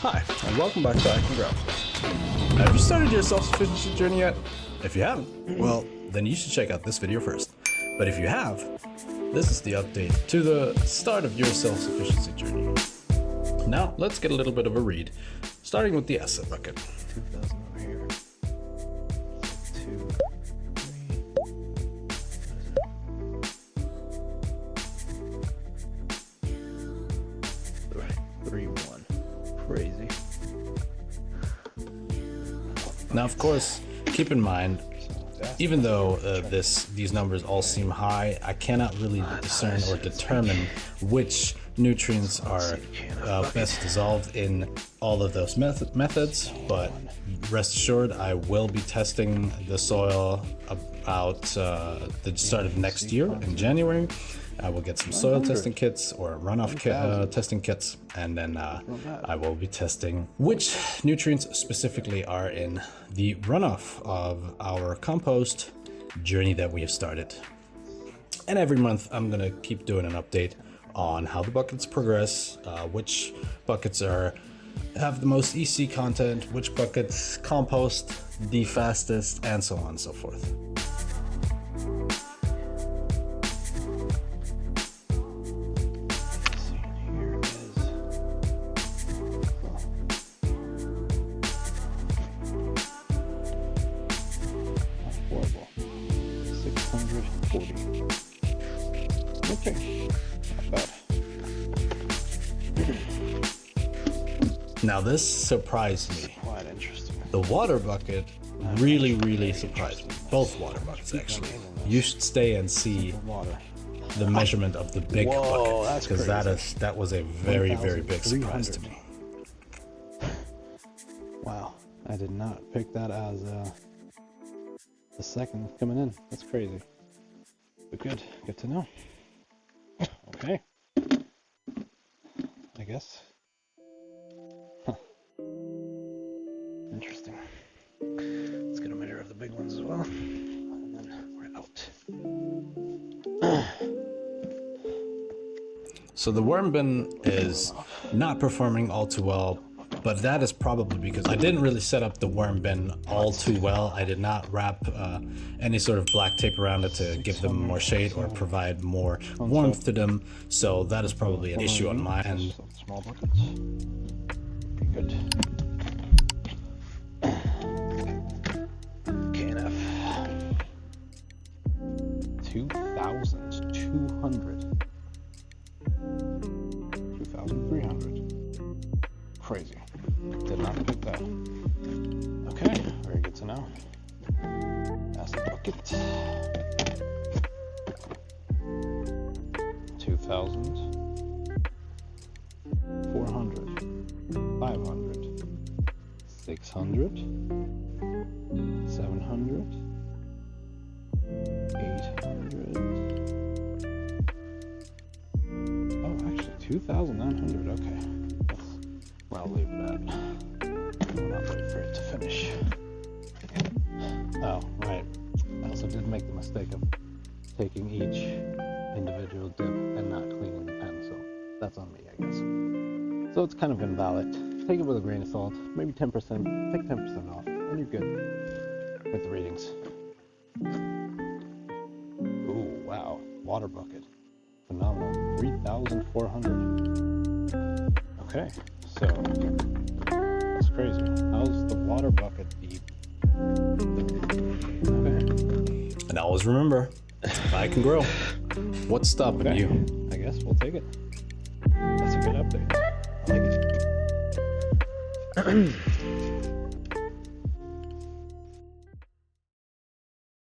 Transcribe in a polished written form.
Hi, and welcome back to I Can Grow. Have you started your self-sufficiency journey yet? If you haven't, well, then you should check out this video first. But if you have, this is the update to the start of your self-sufficiency journey. Now, let's get a little bit of a read, starting with the asset bucket. 2,000 over here. 2, 3, 1. Crazy. Now, of course, keep in mind, even though these numbers all seem high, I cannot really discern or determine which nutrients are best dissolved in all of those methods, but rest assured I will be testing the soil about the start of next year in January. I will get some soil testing kits or runoff testing kits, and then I will be testing which nutrients specifically are in the runoff of our compost journey that we have started. And every month I'm gonna keep doing an update on how the buckets progress, which buckets have the most EC content, which buckets compost the fastest, and so on and so forth. Okay, not bad. Now this surprised me. Quite interesting. The water bucket really surprised me. Both water buckets actually. You should stay and see the measurement of the big bucket, because that was a very big surprise to me. Wow, I did not pick that as the second coming in. That's crazy. But good to know. Okay. I guess. Huh. Interesting. Let's get a measure of the big ones as well. And then we're out. So the worm bin is not performing all too well, but that is probably because I didn't really set up the worm bin all too well. I did not wrap any sort of black tape around it to give them more shade or provide more warmth to them. So that is probably an issue on my end. Small buckets. Good. KNF. 2,200. 2,300. Crazy. Did not pick that. Okay, very good to know. That's the bucket. 2,000. 400. 500. 600. 700. 800. Oh, actually 2,900. Okay. Well, I'll leave it at. I'll not wait for it to finish. Oh, right. I also did make the mistake of taking each individual dip and not cleaning the pen, so that's on me, I guess. So it's kind of invalid. Take it with a grain of salt. Maybe 10%. Take 10% off, and you're good with the readings. Ooh, wow. Water bucket. Phenomenal. 3,400. Okay. So, that's crazy. How's the water bucket deep? Okay. And always remember, if I can grow, what's stopping you? I guess we'll take it. That's a good update. I like it.